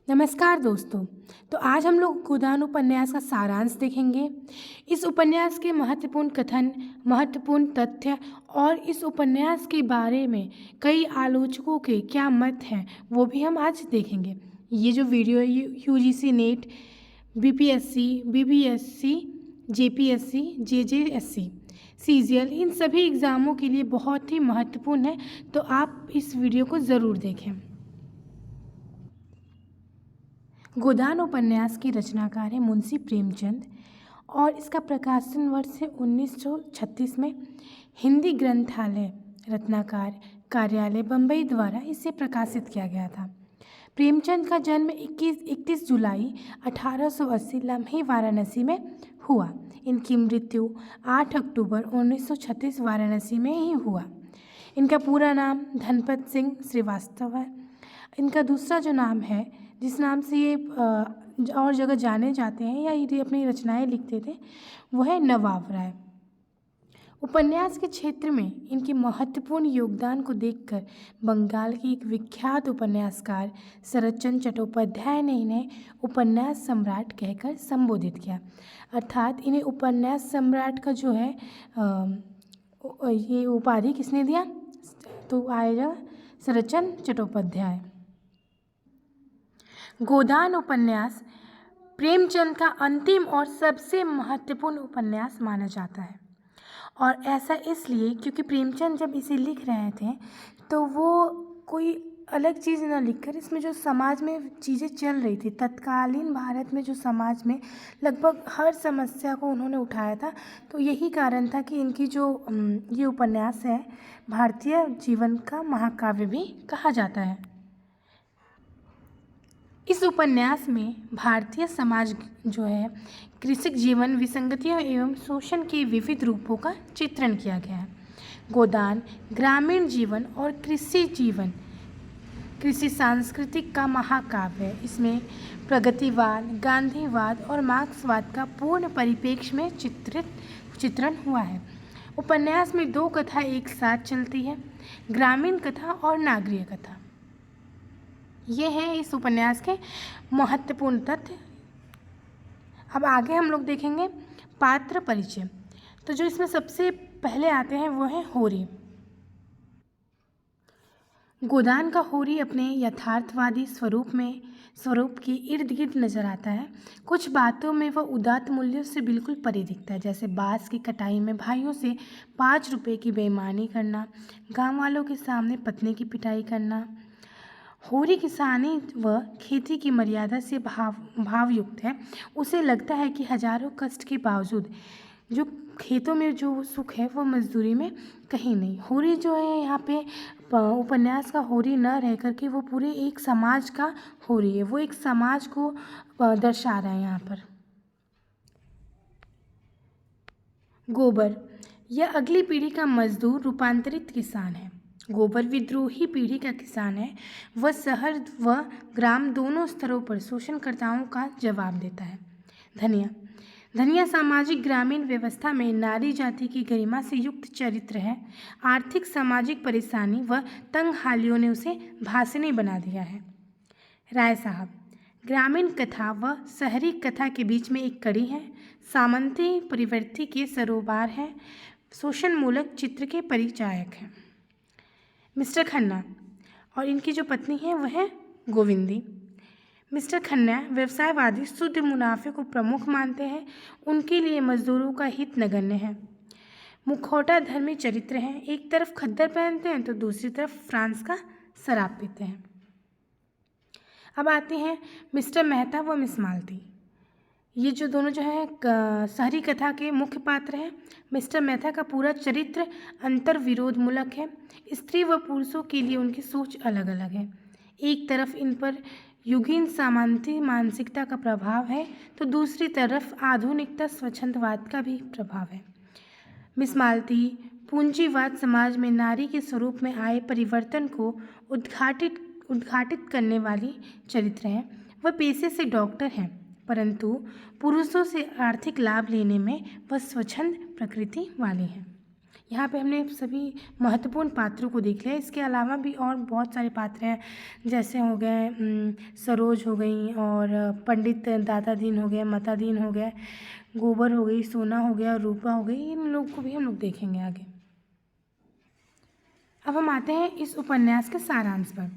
नमस्कार दोस्तों। तो आज हम लोग गोदान उपन्यास का सारांश देखेंगे। इस उपन्यास के महत्वपूर्ण कथन, महत्वपूर्ण तथ्य और इस उपन्यास के बारे में कई आलोचकों के क्या मत हैं वो भी हम आज देखेंगे। ये जो वीडियो है UGC NET, BPSC, BBSC, JPSC, JJSC, CGL इन सभी एग्ज़ामों के लिए बहुत ही महत्वपूर्ण है, तो आप इस वीडियो को ज़रूर देखें। गोदान उपन्यास की रचनाकार है मुंशी प्रेमचंद और इसका प्रकाशन वर्ष है 1936 में। हिंदी ग्रंथालय रत्नाकर कार्यालय बम्बई द्वारा इसे प्रकाशित किया गया था। प्रेमचंद का जन्म 31 जुलाई 1880 लम्हे वाराणसी में हुआ। इनकी मृत्यु 8 अक्टूबर 1936 वाराणसी में ही हुआ। इनका पूरा नाम धनपत सिंह श्रीवास्तव है। इनका दूसरा जो नाम है, जिस नाम से ये और जगह जाने जाते हैं या ये अपनी रचनाएं लिखते थे, वो है नवाब राय। उपन्यास के क्षेत्र में इनके महत्वपूर्ण योगदान को देखकर बंगाल के एक विख्यात उपन्यासकार शरतचंद्र चट्टोपाध्याय ने इन्हें उपन्यास सम्राट कहकर संबोधित किया। अर्थात इन्हें उपन्यास सम्राट का जो है ये उपाधि किसने दिया? तो आएगा शरतचंद्र चट्टोपाध्याय। गोदान उपन्यास प्रेमचंद का अंतिम और सबसे महत्वपूर्ण उपन्यास माना जाता है, और ऐसा इसलिए क्योंकि प्रेमचंद जब इसे लिख रहे थे तो वो कोई अलग चीज़ न लिखकर इसमें जो समाज में चीज़ें चल रही थी, तत्कालीन भारत में जो समाज में लगभग हर समस्या को उन्होंने उठाया था, तो यही कारण था कि इनकी जो ये उपन्यास है भारतीय जीवन का महाकाव्य भी कहा जाता है। इस उपन्यास में भारतीय समाज जो है कृषक जीवन, विसंगतियों एवं शोषण के विविध रूपों का चित्रण किया गया है। गोदान ग्रामीण जीवन और कृषि जीवन, कृषि सांस्कृतिक का महाकाव्य है। इसमें प्रगतिवाद, गांधीवाद और मार्क्सवाद का पूर्ण परिप्रेक्ष्य में चित्रण हुआ है। उपन्यास में दो कथा एक साथ चलती है, ग्रामीण कथा और नागरिक कथा। ये हैं इस उपन्यास के महत्वपूर्ण तथ्य। अब आगे हम लोग देखेंगे पात्र परिचय। तो जो इसमें सबसे पहले आते हैं वो है होरी। गोदान का होरी अपने यथार्थवादी स्वरूप के इर्द गिर्द नजर आता है। कुछ बातों में वह उदात्त मूल्यों से बिल्कुल परे दिखता है, जैसे बांस की कटाई में भाइयों से 5 रुपए की बेईमानी करना, गांव वालों के सामने पत्नी की पिटाई करना। होरी किसानी व खेती की मर्यादा से भावयुक्त है। उसे लगता है कि हजारों कष्ट के बावजूद जो खेतों में जो सुख है वो मजदूरी में कहीं नहीं। होरी जो है यहाँ पे उपन्यास का होरी न रह करके वो पूरे एक समाज का होरी है, वो एक समाज को दर्शा रहा है यहाँ पर। गोबर, यह अगली पीढ़ी का मजदूर रूपांतरित किसान है। गोबर विद्रोही पीढ़ी का किसान है। वह शहर व ग्राम दोनों स्तरों पर शोषणकर्ताओं का जवाब देता है। धनिया सामाजिक ग्रामीण व्यवस्था में नारी जाति की गरिमा से युक्त चरित्र है। आर्थिक सामाजिक परेशानी व तंगहालियों ने उसे भाषणी बना दिया है। राय साहब, ग्रामीण कथा व शहरी कथा के बीच में एक कड़ी है। सामंती परिवर्ती के सरोबार है। शोषणमूलक चित्र के परिचायक हैं। मिस्टर खन्ना और इनकी जो पत्नी है वह है गोविंदी। मिस्टर खन्ना व्यवसायवादी शुद्ध मुनाफे को प्रमुख मानते हैं। उनके लिए मजदूरों का हित नगण्य है। मुखौटा धर्मी चरित्र हैं। एक तरफ खद्दर पहनते हैं तो दूसरी तरफ फ्रांस का शराब पीते हैं। अब आते हैं मिस्टर मेहता व मिस मालती। ये जो दोनों जो है शहरी कथा के मुख्य पात्र हैं। मिस्टर मेहता का पूरा चरित्र अंतर विरोधमूलक है। स्त्री व पुरुषों के लिए उनकी सोच अलग अलग है। एक तरफ इन पर युगीन सामंती मानसिकता का प्रभाव है तो दूसरी तरफ आधुनिकता स्वच्छंदवाद का भी प्रभाव है। मिस मालती पूंजीवाद समाज में नारी के स्वरूप में आए परिवर्तन को उद्घाटित करने वाली चरित्र हैं। वह पेशे से डॉक्टर हैं, परंतु पुरुषों से आर्थिक लाभ लेने में वह स्वच्छंद प्रकृति वाली हैं। यहाँ पे हमने सभी महत्वपूर्ण पात्रों को देख लिया। इसके अलावा भी और बहुत सारे पात्र हैं, जैसे हो गए सरोज हो गई, और पंडित दाता दीन हो गए, माता दीन हो गए, गोबर हो गई, सोना हो गया, रूपा हो गई। इन लोग को भी हम लोग देखेंगे आगे। अब हम आते हैं इस उपन्यास के सारांश पर।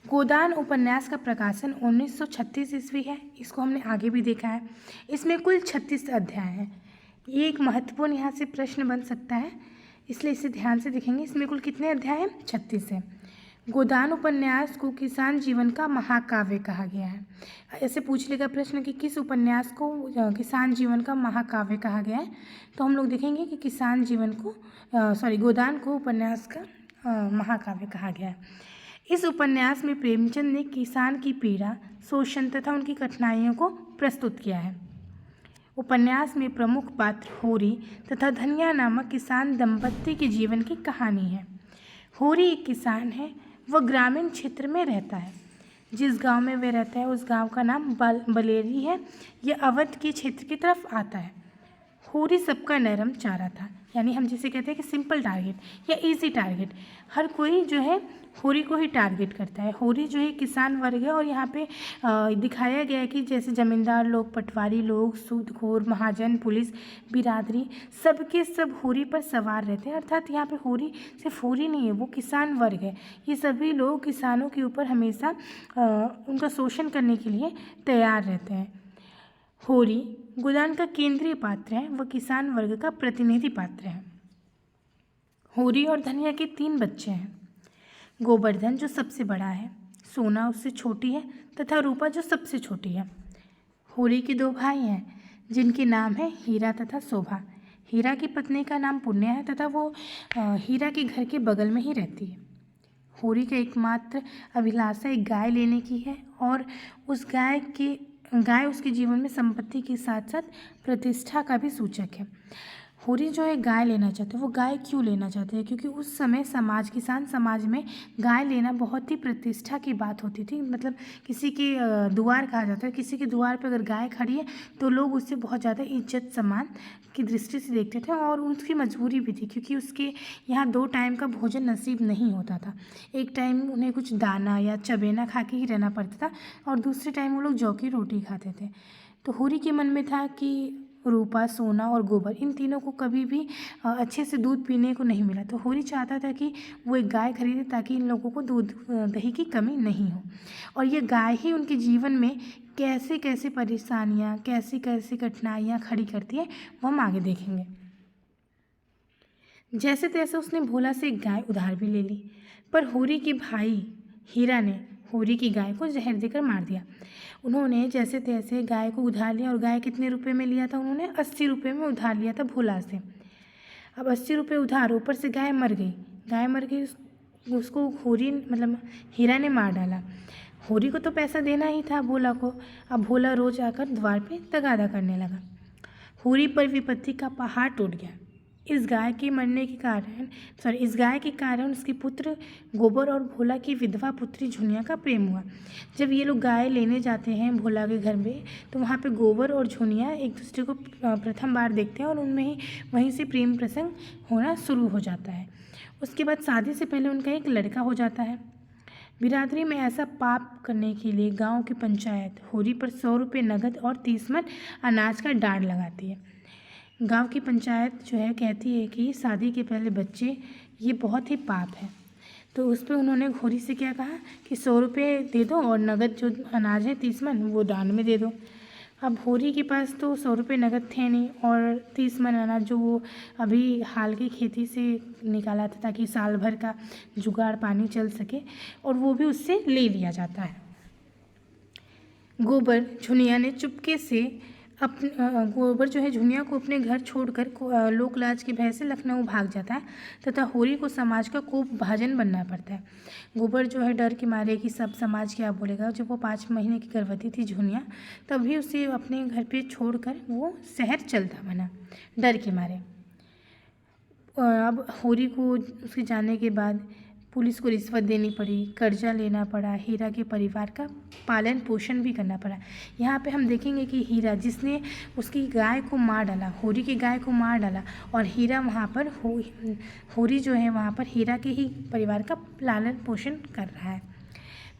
गोदान उपन्यास का प्रकाशन 1936 ईस्वी है। इसको हमने आगे भी देखा है। इसमें कुल 36 अध्याय हैं। ये एक महत्वपूर्ण यहाँ से प्रश्न बन सकता है, इसलिए इसे ध्यान से देखेंगे। इसमें कुल कितने अध्याय हैं? 36 है। गोदान उपन्यास को किसान जीवन का महाकाव्य कहा गया है। ऐसे पूछ लेगा प्रश्न कि किस उपन्यास को किसान जीवन का महाकाव्य कहा गया है, तो हम लोग देखेंगे कि किसान जीवन को गोदान को उपन्यास का महाकाव्य कहा गया है। इस उपन्यास में प्रेमचंद ने किसान की पीड़ा, शोषण तथा उनकी कठिनाइयों को प्रस्तुत किया है। उपन्यास में प्रमुख पात्र होरी तथा धनिया नामक किसान दंपत्ति के जीवन की कहानी है। होरी एक किसान है। वह ग्रामीण क्षेत्र में रहता है। जिस गांव में वह रहता है उस गांव का नाम बलेरी है। यह अवध के क्षेत्र की तरफ आता है। होरी सबका नरम चारा था, यानी हम जिसे कहते हैं कि सिंपल टारगेट या इजी टारगेट। हर कोई जो है होरी को ही टारगेट करता है। होरी जो है किसान वर्ग है, और यहाँ पे दिखाया गया है कि जैसे ज़मींदार लोग, पटवारी लोग, सूदखोर, महाजन, पुलिस, बिरादरी, सब के सब होरी पर सवार रहते हैं। अर्थात यहाँ पे होरी सिर्फ होरी नहीं है, वो किसान वर्ग है। ये सभी लोग किसानों के ऊपर हमेशा उनका शोषण करने के लिए तैयार रहते हैं। होरी गोदान का केंद्रीय पात्र है। वह किसान वर्ग का प्रतिनिधि पात्र है। होरी और धनिया के 3 बच्चे हैं। गोवर्धन जो सबसे बड़ा है, सोना उससे छोटी है, तथा रूपा जो सबसे छोटी है। होरी के 2 भाई हैं, जिनके नाम है हीरा तथा शोभा। हीरा की पत्नी का नाम पुण्य है, तथा वो हीरा के घर के बगल में ही रहती है। होरी का एकमात्र अभिलाषा एक गाय लेने की है, और उस गाय उसके जीवन में संपत्ति के साथ साथ प्रतिष्ठा का भी सूचक है। होरी जो है गाय लेना चाहते हैं। वो गाय क्यों लेना चाहते हैं? क्योंकि उस समय किसान समाज में गाय लेना बहुत ही प्रतिष्ठा की बात होती थी। मतलब किसी के द्वार कहा जाता है, किसी के द्वार पर अगर गाय खड़ी है तो लोग उससे बहुत ज़्यादा इज्जत सम्मान की दृष्टि से देखते थे, और उसकी मजबूरी भी थी, क्योंकि उसके यहाँ 2 टाइम का भोजन नसीब नहीं होता था। एक टाइम उन्हें कुछ दाना या चबेना खा के ही रहना पड़ता था, और दूसरे टाइम वो लोग जौ की रोटी खाते थे। तो होरी के मन में था कि रूपा, सोना और गोबर, इन तीनों को कभी भी अच्छे से दूध पीने को नहीं मिला। तो होरी चाहता था कि वो एक गाय खरीदे, ताकि इन लोगों को दूध दही की कमी नहीं हो। और ये गाय ही उनके जीवन में कैसे कैसे परेशानियाँ, कैसी कैसी कठिनाइयाँ खड़ी करती है, वो हम आगे देखेंगे। जैसे तैसे उसने भोला से एक गाय उधार भी ले ली, पर होरी के भाई हीरा ने होरी की गाय को जहर देकर मार दिया। उन्होंने जैसे तैसे गाय को उधार लिया, और गाय कितने रुपए में लिया था? उन्होंने 80 रुपये में उधार लिया था भोला से। अब 80 रुपये उधार, ऊपर से गाय मर गई। उसको हीरा ने मार डाला। होरी को तो पैसा देना ही था भोला को। अब भोला रोज आकर द्वार पे तगादा करने लगा। होरी पर विपत्ति का पहाड़ टूट गया। इस गाय के कारण उसके पुत्र गोबर और भोला की विधवा पुत्री झुनिया का प्रेम हुआ। जब ये लोग गाय लेने जाते हैं भोला के घर में, तो वहाँ पे गोबर और झुनिया एक दूसरे को प्रथम बार देखते हैं, और उनमें ही वहीं से प्रेम प्रसंग होना शुरू हो जाता है। उसके बाद शादी से पहले उनका एक लड़का हो जाता है। बिरादरी में ऐसा पाप करने के लिए गाँव की पंचायत होरी पर 100 रुपये नगद और 30 मन अनाज का डांड लगाती है। गांव की पंचायत जो है कहती है कि शादी के पहले बच्चे ये बहुत ही पाप है। तो उस पर उन्होंने होरी से क्या कहा कि 100 रुपये दे दो, और नगद जो अनाज है 30 मन वो दान में दे दो। अब होरी के पास तो 100 रुपये नगद थे नहीं, और 30 मन अनाज जो वो अभी हाल की खेती से निकाला था, ताकि साल भर का जुगाड़ पानी चल सके, और वो भी उससे ले लिया जाता है। गोबर जो है झुनिया को अपने घर छोड़कर लोकलाज के भय से लखनऊ भाग जाता है, तथा होरी को समाज का कोप भाजन बनना पड़ता है। गोबर जो है डर के मारे कि सब समाज क्या बोलेगा। जब वो 5 महीने की गर्भवती थी झुनिया, तभी उसे अपने घर पे छोड़कर वो शहर चलता बना डर के मारे। अब होरी को उसके जाने के बाद पुलिस को रिश्वत देनी पड़ी, कर्जा लेना पड़ा, हीरा के परिवार का पालन पोषण भी करना पड़ा। यहाँ पे हम देखेंगे कि हीरा जिसने उसकी गाय को मार डाला, होरी की गाय को मार डाला, और हीरा वहाँ पर होरी जो है वहाँ पर हीरा के ही परिवार का लालन पोषण कर रहा है।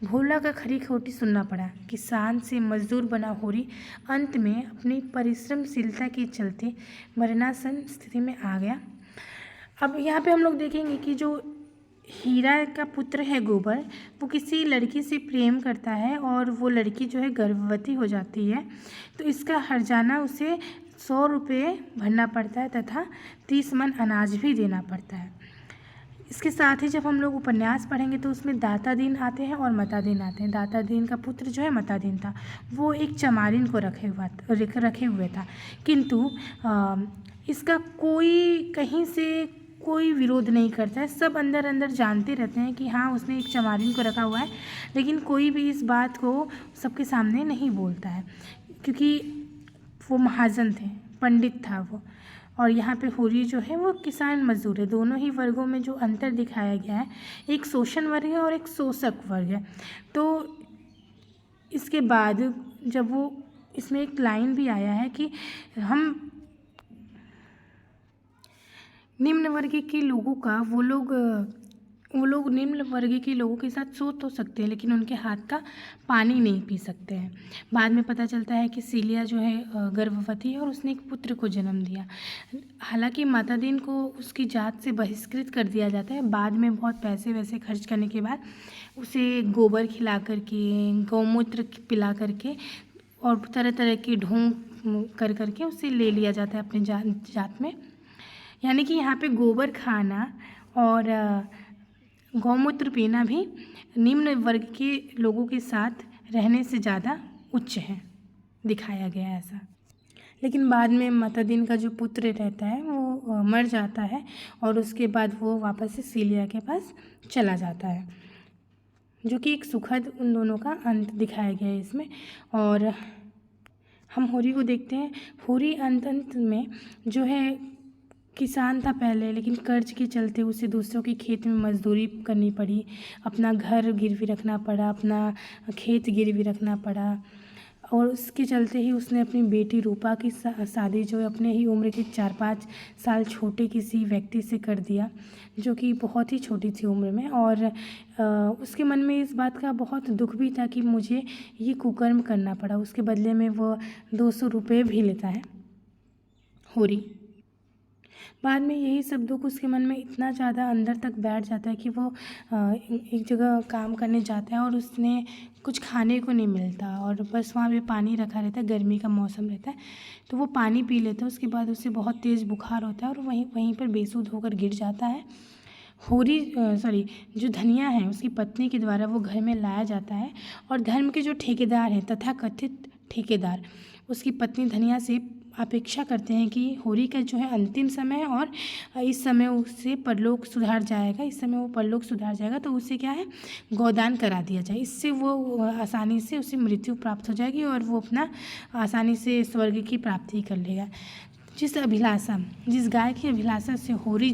भोला का खरी खोटी सुनना पड़ा। किसान से मजदूर बना होरी अंत में अपनी परिश्रमशीलता के चलते मरणासन स्थिति में आ गया। अब यहाँ पे हम लोग देखेंगे कि जो हीरा का पुत्र है गोबर, वो किसी लड़की से प्रेम करता है और वो लड़की जो है गर्भवती हो जाती है। तो इसका हर्जाना उसे 100 रुपये भरना पड़ता है तथा 30 मन अनाज भी देना पड़ता है। इसके साथ ही जब हम लोग उपन्यास पढ़ेंगे तो उसमें दाता दीन आते हैं और मता दीन आते हैं। दाता दीन का पुत्र जो है मता दीन था, वो एक चमारिन को रखे हुए था, किंतु इसका कोई कहीं से कोई विरोध नहीं करता है। सब अंदर अंदर जानते रहते हैं कि हाँ उसने एक चमारिन को रखा हुआ है, लेकिन कोई भी इस बात को सबके सामने नहीं बोलता है, क्योंकि वो महाजन थे, पंडित था वो। और यहाँ पे होरी जो है वो किसान मजदूर है। दोनों ही वर्गों में जो अंतर दिखाया गया है, एक शोषण वर्ग है और एक शोषक वर्ग है। तो इसके बाद जब वो इसमें एक लाइन भी आया है कि हम निम्न वर्ग के लोगों का वो लोग निम्न वर्ग के लोगों के साथ सो तो सकते हैं, लेकिन उनके हाथ का पानी नहीं पी सकते हैं। बाद में पता चलता है कि सीलिया जो है गर्भवती है और उसने एक पुत्र को जन्म दिया। हालांकि माता दीन को उसकी जात से बहिष्कृत कर दिया जाता है। बाद में बहुत पैसे वैसे खर्च करने के बाद उसे गोबर खिला करके, गौमूत्र पिला करके और तरह तरह की ढोंग कर करके उसे ले लिया जाता है अपने जात में। यानी कि यहाँ पे गोबर खाना और गौमूत्र पीना भी निम्न वर्ग के लोगों के साथ रहने से ज़्यादा उच्च है, दिखाया गया है ऐसा। लेकिन बाद में माता दीन का जो पुत्र रहता है वो मर जाता है और उसके बाद वो वापस से सीलिया के पास चला जाता है, जो कि एक सुखद उन दोनों का अंत दिखाया गया है इसमें। और हम होरी को देखते हैं। होरी अंत में जो है किसान था पहले, लेकिन कर्ज के चलते उसे दूसरों के खेत में मजदूरी करनी पड़ी, अपना घर गिरवी रखना पड़ा, अपना खेत गिरवी रखना पड़ा, और उसके चलते ही उसने अपनी बेटी रूपा की शादी जो है अपने ही उम्र के 4-5 साल छोटे किसी व्यक्ति से कर दिया, जो कि बहुत ही छोटी थी उम्र में। और उसके मन में इस बात का बहुत दुख भी था कि मुझे ये कुकर्म करना पड़ा। उसके बदले में वो 200 रुपये भी लेता है होरी। बाद में यही सब दुख उसके मन में इतना ज़्यादा अंदर तक बैठ जाता है कि वो एक जगह काम करने जाता है और उसने कुछ खाने को नहीं मिलता और बस वहाँ पे पानी रखा रहता है, गर्मी का मौसम रहता है, तो वो पानी पी लेता है। उसके बाद उसे बहुत तेज़ बुखार होता है और वहीं पर बेसुध होकर गिर जाता है। जो धनिया है उसकी पत्नी के द्वारा वो घर में लाया जाता है और धर्म के जो ठेकेदार हैं, तथाकथित ठेकेदार, उसकी पत्नी धनिया से अपेक्षा करते हैं कि होरी का जो है अंतिम समय है और इस समय उससे परलोक सुधार जाएगा, इस समय वो परलोक सुधार जाएगा, तो उसे क्या है गोदान करा दिया जाए। इससे वो आसानी से उसे मृत्यु प्राप्त हो जाएगी और वो अपना आसानी से स्वर्ग की प्राप्ति कर लेगा। जिस गाय की अभिलाषा से होरी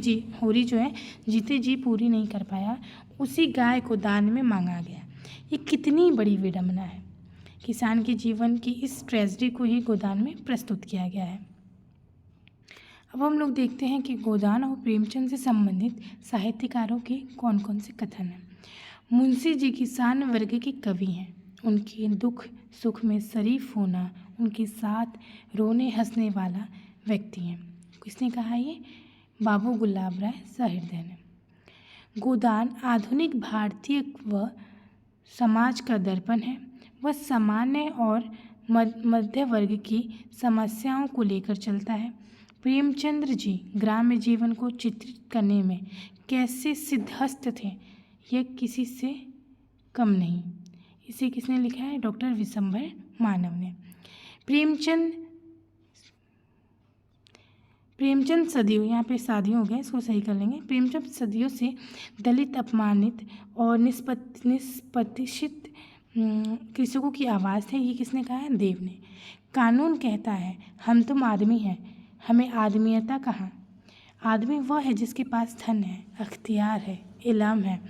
जो है जीते जी पूरी नहीं कर पाया, उसी गाय को दान में मांगा गया। ये कितनी बड़ी विडंबना है। किसान के जीवन की इस ट्रेजेडी को ही गोदान में प्रस्तुत किया गया है। अब हम लोग देखते हैं कि गोदान और प्रेमचंद से संबंधित साहित्यकारों के कौन कौन से कथन हैं। मुंशी जी किसान वर्ग के कवि हैं। उनके दुख सुख में शरीफ होना, उनके साथ रोने हंसने वाला व्यक्ति हैं। किसने कहा ये? बाबू गुलाब राय सहृदय ने। गोदान आधुनिक भारतीय व समाज का दर्पण है। वह सामान्य और मध्य वर्ग की समस्याओं को लेकर चलता है। प्रेमचंद्र जी ग्राम्य जीवन को चित्रित करने में कैसे सिद्धहस्त थे, यह किसी से कम नहीं। इसे किसने लिखा है? डॉक्टर विशंभर मानव ने। प्रेमचंद सदियों, यहाँ पे शादियों हो गया, इसको सही कर लेंगे। प्रेमचंद सदियों से दलित, अपमानित और निष्पतिषित कृषकों की आवाज़ थे। ये किसने कहा है? देव ने। कानून कहता है हम तुम आदमी हैं, हमें आदमीयता कहाँ। आदमी वह है जिसके पास धन है, अख्तियार है, इल्म है,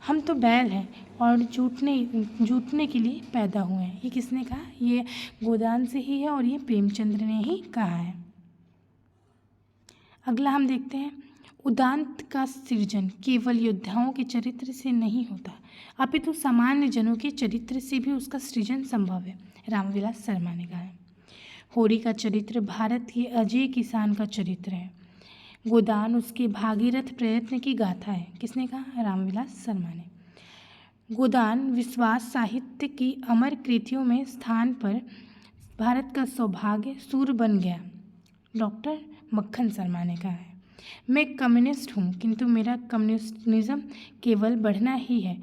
हम तो बैल हैं और जूतने के लिए पैदा हुए हैं। ये किसने कहा? ये गोदान से ही है और ये प्रेमचंद्र ने ही कहा है। अगला हम देखते हैं, उदांत का सृजन केवल योद्धाओं के चरित्र से नहीं होता, अपितु सामान्य जनों के चरित्र से भी उसका सृजन संभव है। रामविलास शर्मा ने कहा है। होरी का चरित्र भारत के अजय किसान का चरित्र है। गोदान उसके भागीरथ प्रयत्न की गाथा है। किसने कहा? रामविलास शर्मा ने। गोदान विश्वास साहित्य की अमर कृतियों में स्थान पर भारत का सौभाग्य सूर बन गया। डॉक्टर मक्खन शर्मा ने कहा है। मैं कम्युनिस्ट हूँ, किंतु मेरा कम्युनिज्म केवल बढ़ना ही है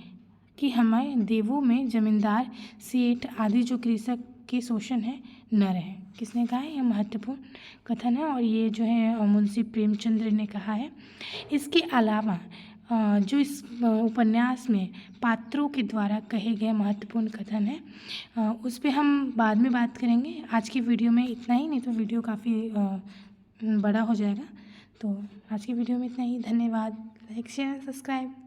कि हमारे देवों में जमींदार, सेठ आदि जो कृषक के शोषण है न रहे। किसने कहा है? यह महत्वपूर्ण कथन है और ये जो है मुंशी प्रेमचंद्र ने कहा है। इसके अलावा जो इस उपन्यास में पात्रों के द्वारा कहे गए महत्वपूर्ण कथन है उस पर हम बाद में बात करेंगे। आज की वीडियो में इतना ही, नहीं तो वीडियो काफ़ी बड़ा हो जाएगा। तो आज की वीडियो में इतना ही। धन्यवाद। Like share subscribe.